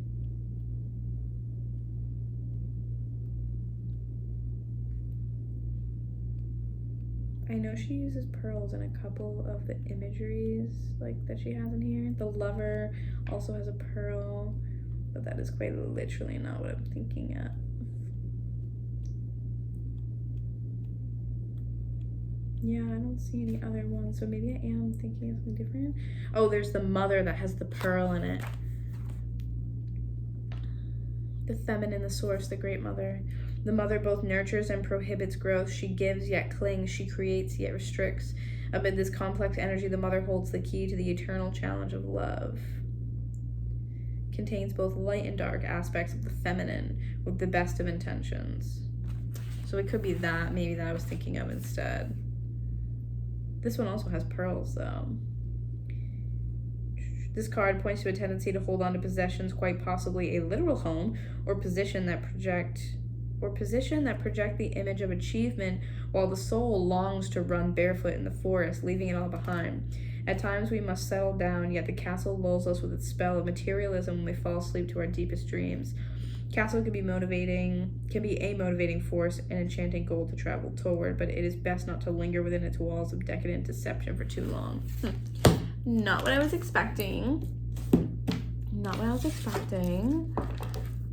I know she uses pearls in a couple of the imageries like that she has in here. The lover also has a pearl. But that is quite literally not what I'm thinking of. Yeah, I don't see any other ones, so maybe I am thinking of something different. Oh, there's the mother that has the pearl in it. The feminine, the source, the great mother. The mother both nurtures and prohibits growth. She gives yet clings. She creates yet restricts. Amid this complex energy, the mother holds the key to the eternal challenge of love. contains both light and dark aspects of the feminine with the best of intentions. So it could be that, maybe that I was thinking of instead. This one also has pearls though. This card points to a tendency to hold on to possessions, quite possibly a literal home, or position that project the image of achievement, while the soul longs to run barefoot in the forest, leaving it all behind. At times we must settle down, yet the castle lulls us with its spell of materialism when we fall asleep to our deepest dreams. Castle can be a motivating force and enchanting goal to travel toward, but it is best not to linger within its walls of decadent deception for too long. Not what I was expecting. Not what I was expecting.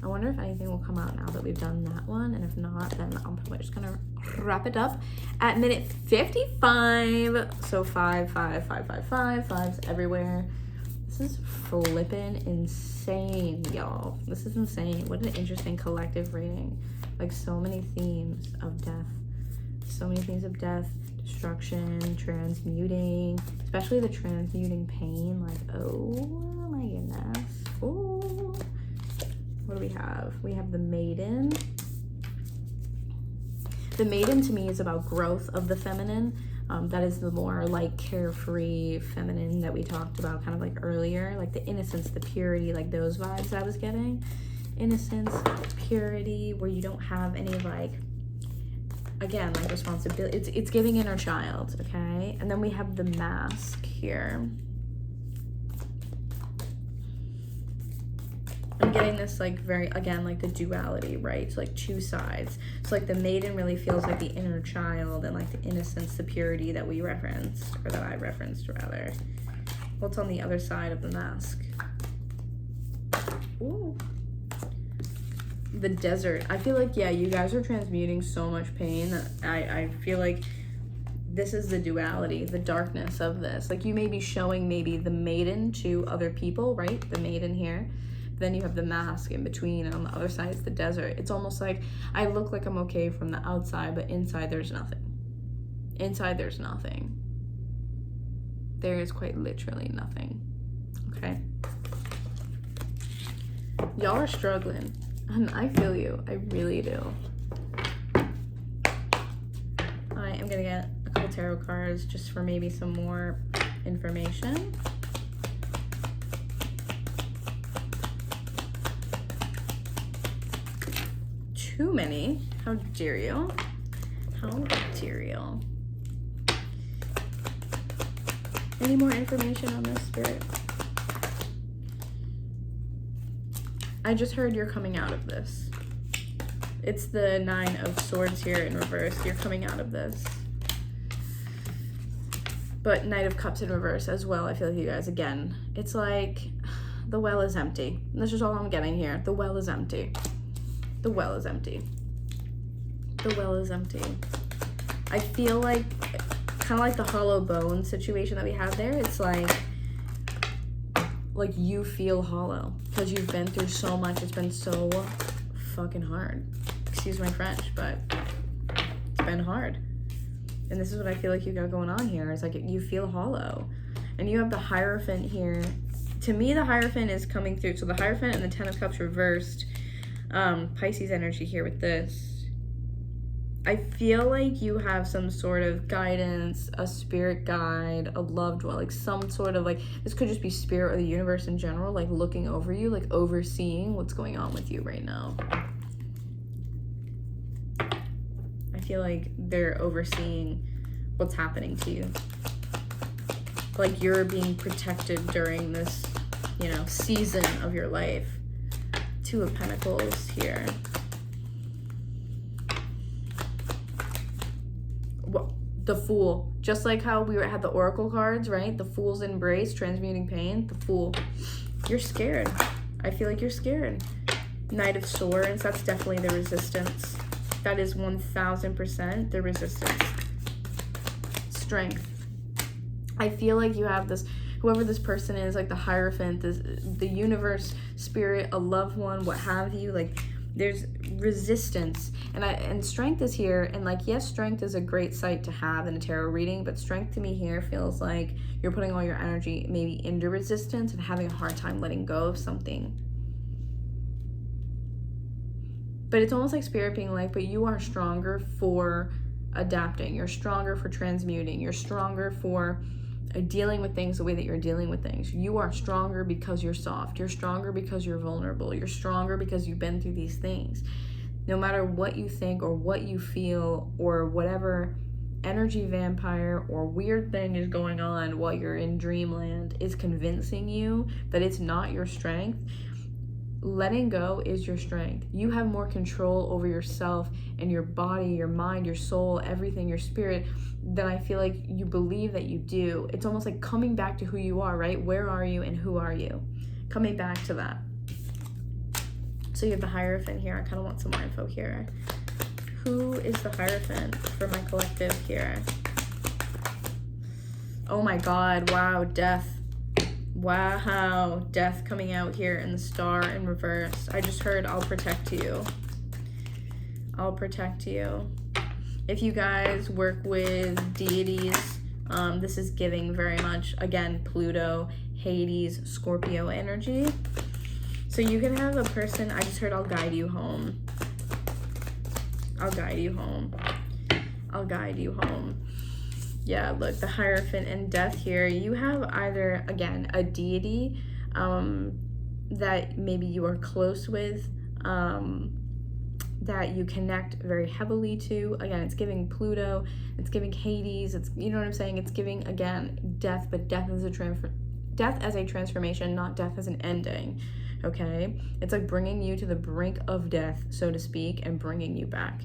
I wonder if anything will come out now that we've done that one, and if not, then I'm probably just gonna wrap it up at minute 55. So 5, 5, 5, 5, 5, 5s everywhere. This is flippin' insane, y'all. This is insane. What an interesting collective reading. Like, so many themes of death. So many themes of death, destruction, transmuting, especially the transmuting pain. Like, oh my goodness. Oh. What do we have? We have the Maiden. The Maiden to me is about growth of the feminine. That is the more like carefree feminine that we talked about kind of like earlier, like the innocence, the purity, like those vibes I was getting. Innocence, purity, where you don't have any like, again, like responsibility. It's giving inner child, okay? And then we have the Mask here. I'm getting this like very, again, like the duality, right? It's like two sides. So like the Maiden really feels like the inner child and like the innocence, the purity that we referenced, or that I referenced rather. What's on the other side of the Mask? Ooh. The Desert. I feel like, yeah, you guys are transmuting so much pain that I feel like this is the duality, the darkness of this. Like, you may be showing maybe the Maiden to other people, right? The Maiden here. Then you have the Mask in between, and on the other side is the Desert. It's almost like I look like I'm okay from the outside, but inside there's nothing. Inside there's nothing. There is quite literally nothing. Okay? Y'all are struggling, and I feel you. I really do. I am gonna get a couple tarot cards just for maybe some more information. Too many. How dare you? How dare you? Any more information on this, Spirit? I just heard you're coming out of this. It's the 9 of Swords here in reverse. You're coming out of this. But Knight of Cups in reverse as well. I feel like you guys, again, it's like the well is empty. This is all I'm getting here. The well is empty. The well is empty. The well is empty. I feel like, kind of like the hollow bone situation that we had there. It's like you feel hollow because you've been through so much. It's been so fucking hard. Excuse my French, but it's been hard. And this is what I feel like you got going on here. It's like you feel hollow. And you have the Hierophant here. To me, the Hierophant is coming through. So the Hierophant and the 10 of Cups reversed. Pisces energy here with this. I feel like you have some sort of guidance, a spirit guide, a loved one, like some sort of like, this could just be spirit or the universe in general, like looking over you, like overseeing what's going on with you right now. I feel like they're overseeing what's happening to you. Like you're being protected during this, you know, season of your life. 2 of Pentacles here. Well, the Fool. Just like how we had the Oracle cards, right? The Fool's Embrace, transmuting pain. The Fool. You're scared. I feel like you're scared. Knight of Swords. That's definitely the resistance. That is 1000% the resistance. Strength. I feel like you have this, whoever this person is, like the Hierophant, the universe, spirit, a loved one, what have you, like there's resistance, and strength is here. And like, yes, strength is a great sight to have in a tarot reading, but strength to me here feels like you're putting all your energy maybe into resistance and having a hard time letting go of something. But it's almost like Spirit being like, but you are stronger for adapting. You're stronger for transmuting. You're stronger for dealing with things the way that you're dealing with things. You are stronger because you're soft. You're stronger because you're vulnerable. You're stronger because you've been through these things. No matter what you think or what you feel or whatever energy vampire or weird thing is going on while you're in dreamland is convincing you that it's not your strength, letting go is your strength. You have more control over yourself and your body, your mind, your soul, everything, your spirit, than I feel like you believe that you do. It's almost like coming back to who you are, right? Where are you and who are you? Coming back to that. So you have the Hierophant here. I kind of want some more info here. Who is the Hierophant for my collective here? Oh my God, wow, Death. Wow, Death coming out here in the Star in reverse. I just heard, I'll protect you. I'll protect you. If you guys work with deities, this is giving very much, again, Pluto, Hades, Scorpio energy. So you can have a person, I just heard, I'll guide you home. I'll guide you home. I'll guide you home. Yeah, look, the Hierophant and Death here. You have either, again, a deity that maybe you are close with, that you connect very heavily to. Again, it's giving Pluto, it's giving Hades, it's, you know what I'm saying? It's giving, again, death, but death as a transformation, not death as an ending. Okay, it's like bringing you to the brink of death, so to speak, and bringing you back.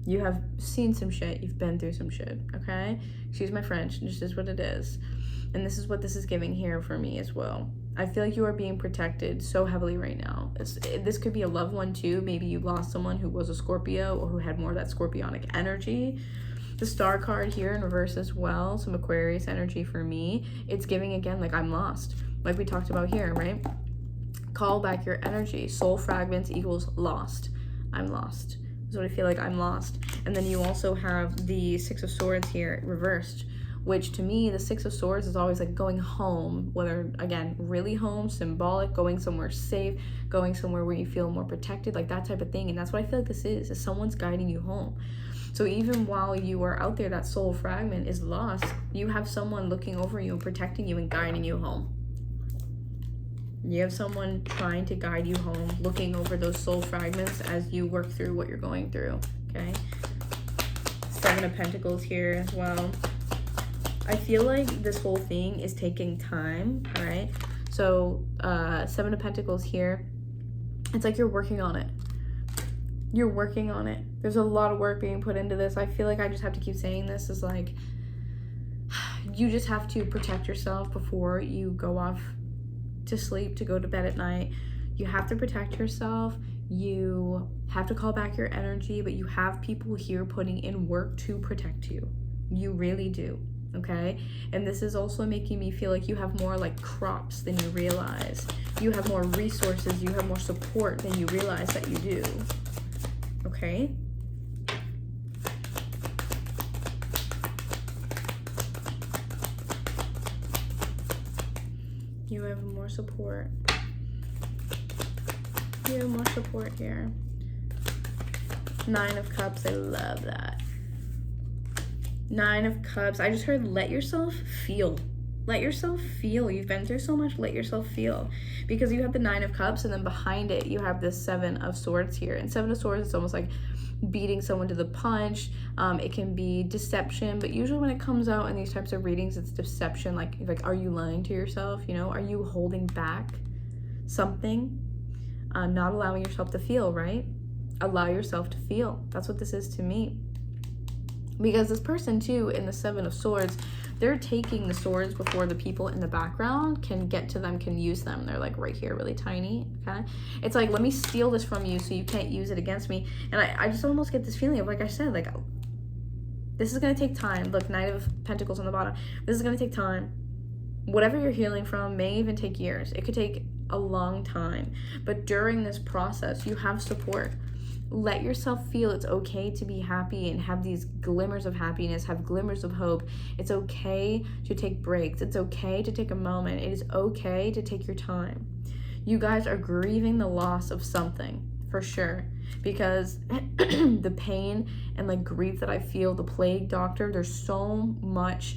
You have seen some shit, you've been through some shit, okay? Excuse my French, this is what it is. And this is what this is giving here for me as well. I feel like you are being protected so heavily right now. This could be a loved one too. Maybe you lost someone who was a Scorpio or who had more of that scorpionic energy. The Star card here in reverse as well, some Aquarius energy for me. It's giving, again, like I'm lost, like we talked about here, right? Call back your energy. Soul fragments equals lost. I'm lost. That's what I feel like, I'm lost. And then you also have the Six of Swords here reversed, which to me, the Six of Swords is always like going home, whether, again, really home, symbolic, going somewhere safe, going somewhere where you feel more protected, like that type of thing. And that's what I feel like this is someone's guiding you home. So even while you are out there, that soul fragment is lost, you have someone looking over you and protecting you and guiding you home. You have someone trying to guide you home, looking over those soul fragments as you work through what you're going through, okay? Seven of Pentacles here as well. I feel like this whole thing is taking time, all right? So Seven of Pentacles here, it's like you're working on it. You're working on it. There's a lot of work being put into this. I feel like I just have to keep saying this, is like, you just have to protect yourself before you go off to sleep, to go to bed at night. You have to protect yourself. You have to call back your energy, but you have people here putting in work to protect you. You really do, okay? And this is also making me feel like you have more like crops than you realize. You have more resources, you have more support than you realize that you do, okay? You have more support. You have more support here. Nine of Cups, I love that. Nine of Cups, I just heard let yourself feel. Let yourself feel. You've been through so much, let yourself feel. Because you have the Nine of Cups and then behind it you have this Seven of Swords here. And Seven of Swords is almost like beating someone to the punch. It can be deception, but usually when it comes out in these types of readings, it's deception. Like are you lying to yourself? You know, are you holding back something? Not allowing yourself to feel, right? Allow yourself to feel. That's what this is to me. Because this person too, in the Seven of Swords, they're taking the swords before the people in the background can get to them, can use them. They're like right here, really tiny, okay? It's like, let me steal this from you so you can't use it against me. And I just almost get this feeling of, like I said, like, this is gonna take time. Look, Knight of Pentacles on the bottom. This is gonna take time. Whatever you're healing from may even take years. It could take a long time. But during this process, you have support. Let yourself feel it's okay to be happy and have these glimmers of happiness, have glimmers of hope. It's okay to take breaks. It's okay to take a moment. It is okay to take your time. You guys are grieving the loss of something, for sure. because the pain and like grief that I feel, the plague doctor, there's so much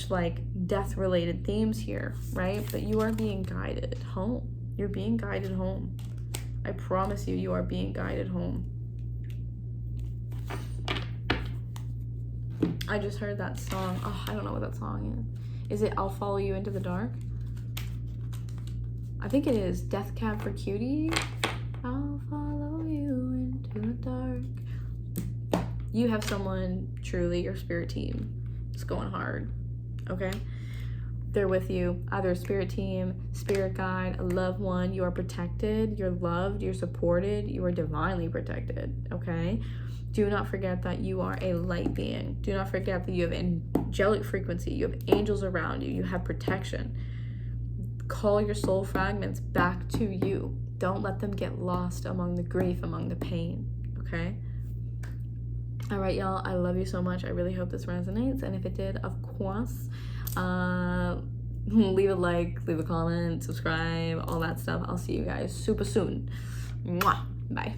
like death related themes here, right? But you are being guided home. You're being guided home. I promise you, you are being guided home. I just heard that song. Oh, I don't know what that song is. Is it I'll Follow You Into the Dark? I think it is. Death Cab for Cutie. I'll follow you into the dark. You have someone, truly, your spirit team, it's going hard, okay? They're with you, either a spirit team, spirit guide, a loved one. You are protected, you're loved, you're supported, you are divinely protected, okay? Do not forget that you are a light being. Do not forget that you have angelic frequency, you have angels around you, you have protection. Call your soul fragments back to you. Don't let them get lost among the grief, among the pain, okay? All right, y'all, I love you so much. I really hope this resonates. And if it did, of course, leave a like, leave a comment, subscribe, all that stuff. I'll see you guys super soon. Mwah. Bye.